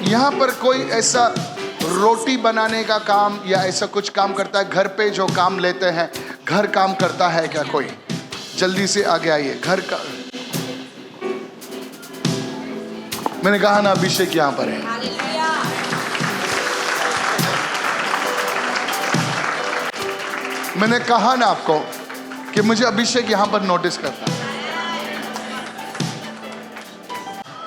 यहाँ पर कोई ऐसा रोटी बनाने का काम या ऐसा कुछ काम करता है? घर पे जो काम लेते हैं, घर काम करता है क्या कोई? जल्दी से आगे आइए। घर का मैंने कहा ना, अभिषेक यहाँ पर है। मैंने कहा ना आपको कि मुझे अभिषेक यहाँ पर नोटिस करता है।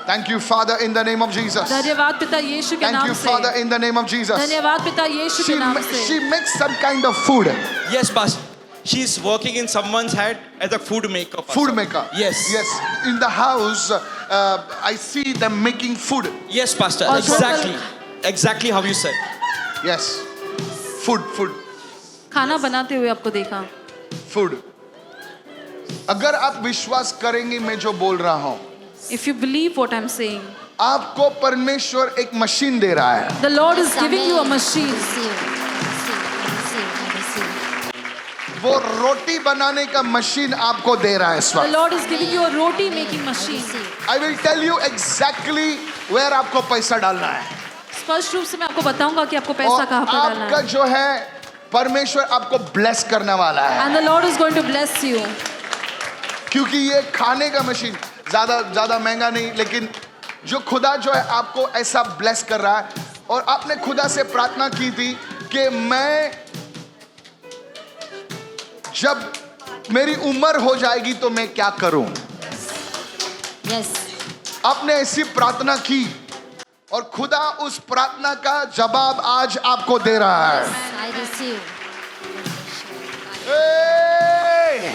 Thank you, Father, in the name of Jesus. धन्यवाद पिता यीशु के नाम Thank you, से। Father, in the name of Jesus. धन्यवाद पिता यीशु के नाम से। She makes some kind of food. Yes, Pastor. She's working in someone's head as a food maker. Pastor. Food maker. Yes. Yes. In the house, I see them making food. Yes, Pastor. और Exactly. Exactly how you said. Yes. Food. खाना बनाते हुए आपको देखा। Food. अगर आप विश्वास करेंगे मैं जो बोल रहा हूँ, If you believe what I'm saying, आपको परमेश्वर एक मशीन दे रहा है। the Lord is giving you a machine. वो रोटी बनाने का मशीन आपको दे रहा है इस The वक्त। Lord is giving you a roti making machine. I will tell you exactly where आपको पैसा डालना है। स्पष्ट रूप से मैं आपको बताऊंगा कि आपको और पैसा कहाँ पर डालना आपका है। जो है परमेश्वर आपको ब्लेस करने वाला है। And the Lord is going to bless you. क्योंकि ये खाने का मशीन ज्यादा महंगा नहीं, लेकिन जो खुदा जो है आपको ऐसा ब्लेस कर रहा है। और आपने खुदा से प्रार्थना की थी कि मैं जब मेरी उम्र हो जाएगी तो मैं क्या करूं। Yes. आपने ऐसी प्रार्थना की और खुदा उस प्रार्थना का जवाब आज आपको दे रहा है। I receive. Hey!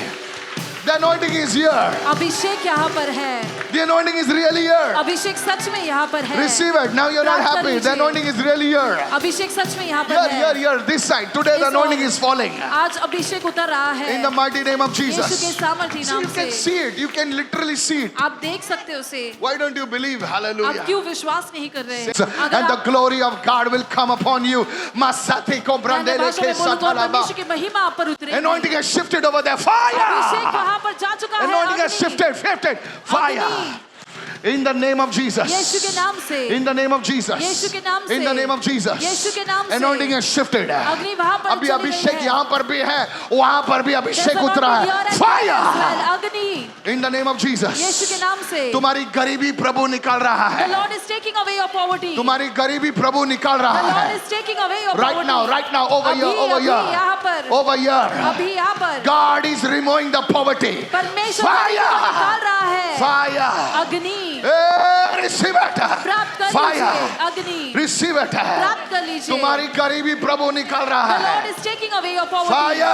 The anointing is here. अभिषेक यहाँ पर है। The anointing is really here. अभिषेक सच में यहाँ पर है। Receive it. Now you're not प्राप्त कर happy. The लीजिए। anointing is really here. अभिषेक सच में यहाँ पर है। Here. This side. Today the इस anointing ओर। is falling. आज अभिषेक उतर रहा है। In the mighty name of यीशु के Jesus. सामर्थी So नाम you can से। see it. You can literally see it. आप देख सकते हो उसे। Why don't you believe? आप Hallelujah. क्यों विश्वास नहीं कर रहे? अगर And the आप glory of God will come upon you. Masati ko brandele भाषा ke में बोलूं तो satalaba. परमेश्वर की महिमा आप पर उतरेगी। Anointing has shifted over there. Abhishek Fire. वहाँ पर जा चुका है। Anointing has shifted. Fire. अग्नि। In the name of Jesus. यीशु के नाम से। In the name of Jesus. यीशु के नाम से। In the name of Jesus. यीशु के नाम से। Anointing has shifted. अग्नि वहाँ पर अभी चली अभिषेक गई है। यहाँ पर भी है, वहाँ पर भी अभिषेक There's उतरा anointing है। here and Fire. there as well. अग्नि। In the name of Jesus. यीशु के नाम से। तुम्हारी गरीबी प्रभु निकाल रहा The है। Lord is taking away your poverty. The तुम्हारी गरीबी प्रभु निकाल रहा Lord है। is taking away your Right poverty. now, over अभी, here, अभी यहाँ पर। over here. अभी यहाँ पर। God is removing the poverty. परमेश्वर निकाल रहा है। Fire. अग्नि। Receive it. प्राप्त कर Fire. लीजिए। अग्नि। Receive it. प्राप्त कर लीजिए। तुम्हारी गरीबी प्रभु निकाल रहा The Lord है। is taking away your poverty. Fire.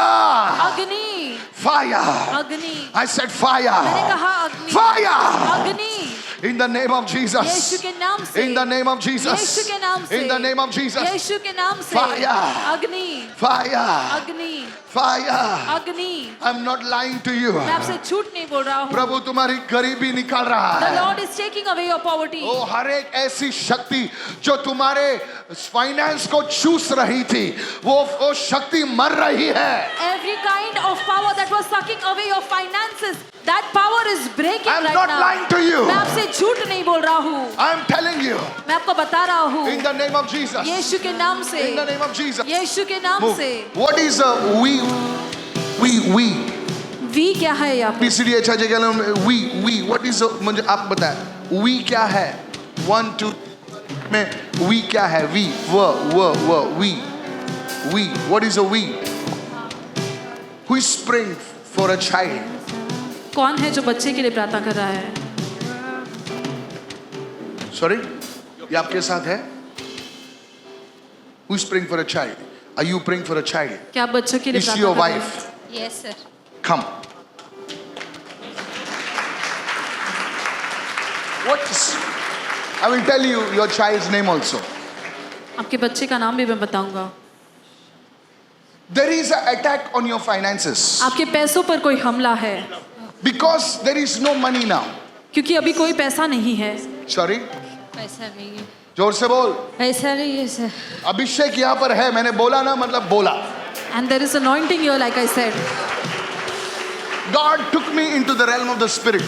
अग्नि। Fire. अग्नि। I said fire. मैंने कहा अग्नि। Fire. अग्नि। In the name of Jesus. यीशु के नाम से। In the name of Jesus. यीशु के नाम से। In the name of Jesus. यीशु के नाम से। Fire. अग्नि। Fire. अग्नि। Fire. अग्नि। I'm not lying to you. मैं आपसे झूठ नहीं बोल रहा हूँ। प्रभु तुम्हारी गरीबी निकाल रहा The है। Lord is taking away your poverty. ओ हर एक ऐसी शक्ति जो तुम्हारे फाइनेंस को चूस रही थी, वो शक्ति मर रही है। Every kind of power that was sucking away your finances, that power is breaking I'm right not now. lying to you. मैं आपसे झूठ नहीं बोल रहा हूँ। I'm telling you. मैं आपको बता रहा हूँ। In the name of Jesus. यीशु के नाम से। In the name of Jesus. यीशु के नाम Move. से। What is a we? We क्या है यहाँ पे? PCD अच्छा जगह we what is a, मुझे आप बताएं we क्या है? 1 2 में we क्या है? we what is a we? Who is praying for a child? कौन है जो बच्चे के लिए प्रार्थना कर रहा है? Sorry, ये आपके साथ है? Who is praying for a child? Are you praying for a child? क्या आप बच्चों के लिए Is she प्रार्थना your कर रहे हैं? wife? Yes, sir. Come. What is? I will tell you your child's name also. आपके बच्चे का नाम भी मैं बताऊंगा। There is an attack on your finances आपके पैसों पर कोई हमला है because there is no money now. क्योंकि अभी कोई पैसा नहीं है। Sorry, पैसा नहीं है। जोर से बोल। पैसा नहीं है सर। अभिषेक यहाँ पर है, मैंने बोला ना, मतलब बोला। And there is anointing here, like I said. God took me into the realm of the spirit.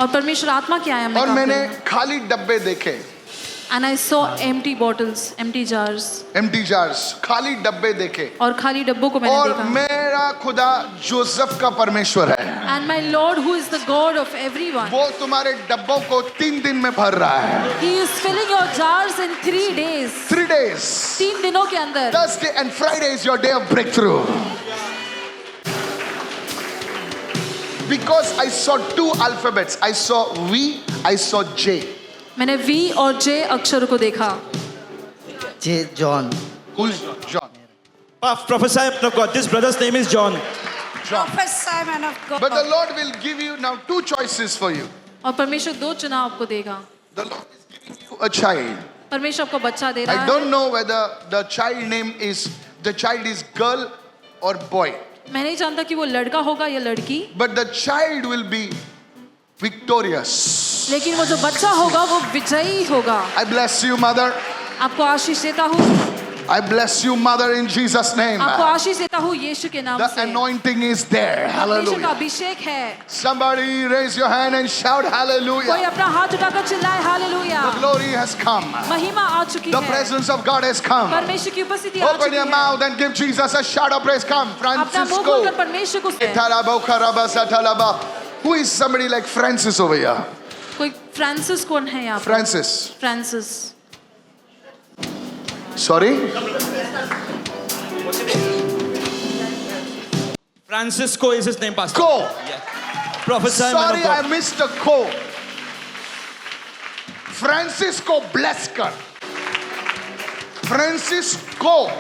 और परमेश्वर आत्मा क्या है? और मैंने खाली डब्बे देखे। And I saw empty bottles, empty jars. empty jars, खाली डब्बे देखे. और खाली डब्बों को मैंने और देखा. मेरा खुदा जोसेफ का परमेश्वर है. And my Lord, who is the God of everyone, वो तुम्हारे डब्बों को 3 दिन में भर रहा है. He is filling your jars in 3 days. 3 days. 3 दिनों के अंदर. Thursday and Friday is your day of breakthrough. Because I saw 2 alphabets. I saw V, I saw J. मैंने V और J अक्षर को देखा. J. John. Who's John? Prophesy, man of God. This brother's name is John. Prophesy, man of God. But the Lord will give you now 2 choices for you. और परमेश्वर 2 चुनाव आपको देगा. The Lord is giving you a child. परमेश्वर आपको बच्चा दे रहा I है. don't know whether the child is girl or boy. मैं नहीं जानता कि वो लड़का होगा या लड़की. But the child will be victorious. लेकिन वो जो बच्चा होगा वो विजयी होगा. I bless you, mother. आपको आशीष देता हूँ. I bless you, mother, in Jesus' name. आपको आशीष देता हूँ यीशु के नाम The से. anointing is there. परमेश्वर का Hallelujah. अभिषेक है. Somebody raise your hand and shout कोई hallelujah. अपना हाथ उठाकर चिल्लाए hallelujah. The glory has come. महिमा आ चुकी The है. presence of God has come. परमेश्वर की उपस्थिति आ Open चुकी your है. mouth and give Jesus a shout of praise. Come, अपना मुंह Francisco. खोलकर परमेश्वर को Who is somebody like Francis over here? कोई फ्रांसिस कौन है यहाँ पर? Francis. Francis. Sorry? Francisco is his name, Pastor. Go. Prophesy, man Sorry, of God. I missed a को. Francisco bless कर. Francisco.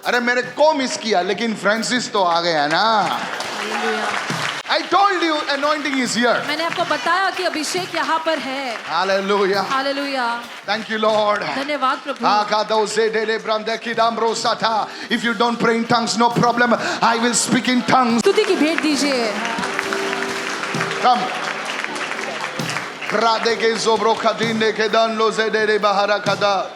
अरे मेरे को मिस किया लेकिन फ्रांसिस तो आ गया ना. I told you anointing is here. मैंने आपको बताया कि अभिषेक यहाँ पर है. Hallelujah. Hallelujah. Thank you, Lord. धन्यवाद प्रभु. If you don't pray in tongues, no problem. I will speak in tongues. स्तुति की भेंट दीजिए. Come. Rade ke zobro khadine ke dan lo zedere bahara kada.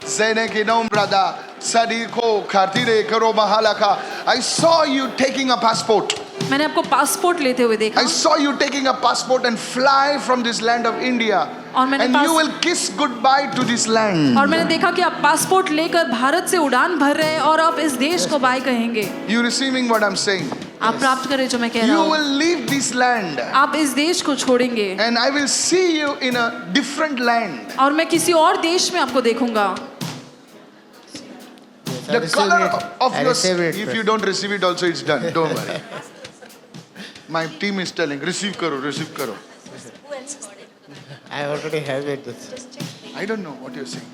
Zene ki nom brada. Sadi ko khatire karo mahalaka. I saw you taking a passport. मैंने आपको passport लेते हुए देखा. I saw you taking a passport and fly from this land of India. और मैंने And you will kiss goodbye to this land. और मैंने देखा कि आप पासपोर्ट लेकर भारत से उड़ान भर रहे हैं और आप इस देश को बाय कहेंगे. You receiving what I'm saying? आप प्राप्त करें जो मैं कह रहा You हूँ. will leave this land. आप इस देश को छोड़ेंगे And I will see you in a different land. और मैं किसी और देश में आपको देखूंगा. The color of I your receive it. if you don't receive it also it's done. Don't worry. My team is telling receive karo, receive karo. I already have it. I don't know what you're saying.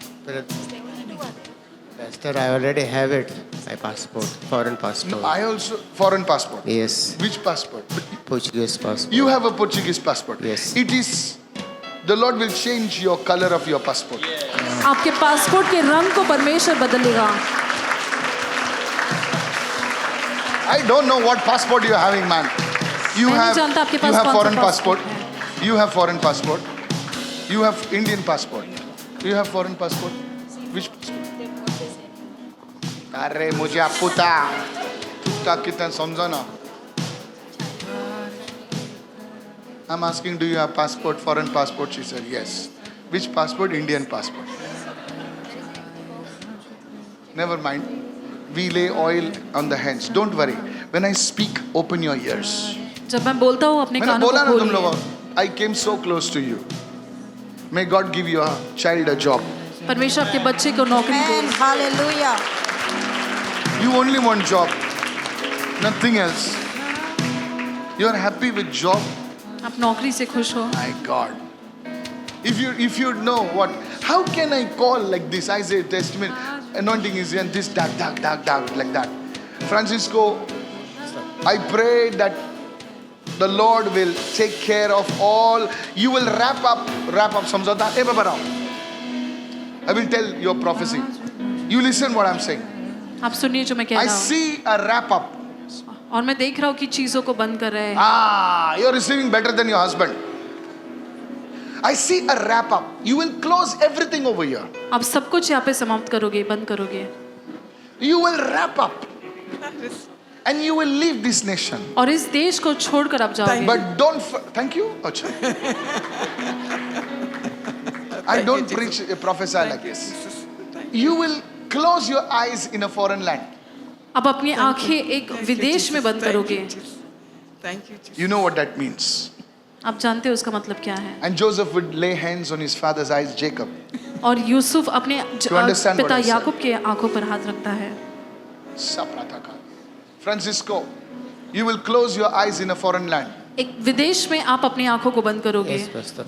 Pastor, I already have it. My passport, foreign passport. I also foreign passport. Yes, Which passport? Portuguese passport. You have a Portuguese passport. Yes. It is the Lord will change your color of your passport. आपके passport के रंग को परमेश्वर बदलेगा. I don't know what passport you're having, man. You मैं नहीं have जानता आपके पास कौन सा foreign passport passport. You have foreign passport. You have Indian passport. You have foreign passport. Which passport? अरे मुझे आप पुता कितना समझो ना. I'm asking, do you have passport, foreign passport? She said, yes. Which passport? Indian passport. Never mind. We lay oil on the hands. Don't worry. When I speak, open your ears. जब मैं बोलता हूँ अपने मैंने कानों बोला को ना तुम खोलिए. लोगों, I came so close to you. May God give your child a job. परमेश्वर आपके बच्चे को नौकरी दे. Amen. Hallelujah. You only want job, nothing else. You are happy with job. आप नौकरी से खुश हो. My God. If you know what, how can I call like this? I say testament, anointing is in this, that, like that. Francisco, I pray that the Lord will take care of all. You will wrap up. समझौता ए बाबा Rao. I will tell your prophecy. You listen what I'm saying. आप सुनिए जो मैं कह I रहा हूँ. see a wrap up. और मैं देख रहा हूँ कि चीजों को बंद कर रहे हैं. You're receiving better than your husband. I see a wrap up. You will close everything over here. आप सब कुछ यहाँ पे समाप्त करोगे, बंद करोगे. You will wrap up. And you will leave this nation. और इस देश को छोड़कर आप जाओगे. But don't. Thank you. अच्छा. I don't preach, prophesy like this. You will close your eyes in a foreign land. अब अपनी आंखें एक विदेश में बंद करोगे. Thank you, Jesus. You know what that means. आप जानते हो उसका मतलब क्या है. And Joseph would lay hands on his father's eyes, Jacob. और यूसुफ अपने To understand what पिता I said. याकूब के आंखों पर हाथ रखता है. Saprataka. Francisco, you will close your eyes in a foreign land. एक विदेश में आप अपनी आंखों को बंद करोगे. Yes, Pastor.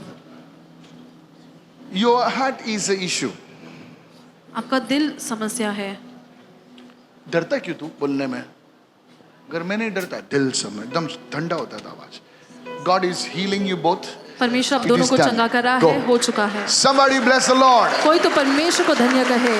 Your heart is an issue. आपका दिल समस्या है. डरता क्यों तू बोलने में? अगर मैं नहीं डरता, दिल समय एकदम ठंडा होता था आवाज. God is healing you both. परमेश्वर आप It दोनों is को done. चंगा कर रहा Go. है, हो चुका है. Somebody bless the Lord. कोई तो परमेश्वर को धन्य कहे.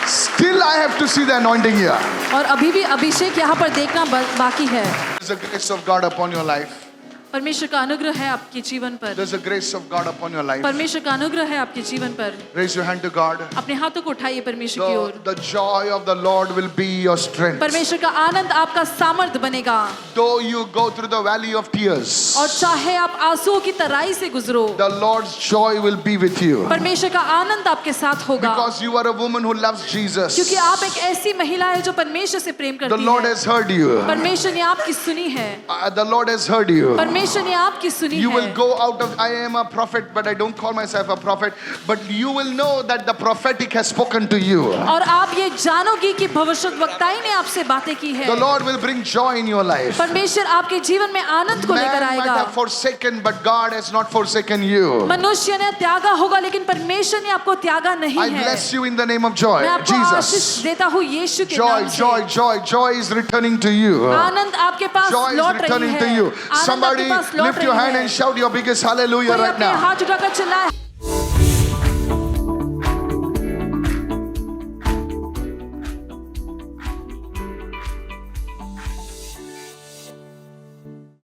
Still I have to see the anointing here. और अभी भी अभिषेक यहाँ पर देखना बाकी है. There's a grace of God upon your life. परमेश्वर का अनुग्रह है आपके जीवन पर. There's a grace of God upon your life. परमेश्वर का अनुग्रह है आपके जीवन पर. Raise your hand to God. अपने हाथों को उठाइए परमेश्वर की ओर. The joy of the Lord will be your strength. परमेश्वर का आनंद आपका सामर्थ बनेगा. Though you go through the valley of tears, और चाहे आप आंसुओं की तराई से गुजरो, the Lord's joy will be with you. परमेश्वर का आनंद आपके साथ होगा. Because you are a woman who loves Jesus. क्योंकि आप एक ऐसी महिला है जो परमेश्वर से प्रेम The करती Lord है. has heard you. परमेश्वर ने आपकी सुनी है. The Lord has heard you. परमेश्वर ने आपकी सुनी You will है. go out of, I am a prophet, but I don't call myself a prophet. But you will know that the prophetic has spoken to you. और आप ये जानोगी कि भविष्यद्वक्ताई ने आपसे बातें की है. The Lord will bring joy in your life. परमेश्वर आपके जीवन में आनंद को लेकर Man might आएगा. have forsaken, but God has not forsaken you. मनुष्य ने त्यागा होगा लेकिन परमेश्वर ने आपको त्यागा नहीं I है. bless you in the name of joy. मैं आपको आशीष Jesus. देता हूँ यीशु के Joy, नाम से. joy, joy, joy is returning to you. आनंद आपके पास Joy is लौट रही returning है. to you. आनंद Somebody आपके पास लौट lift your रही hand है. and shout your biggest hallelujah कोई right अपने now. हाथ उठाकर चिल्लाए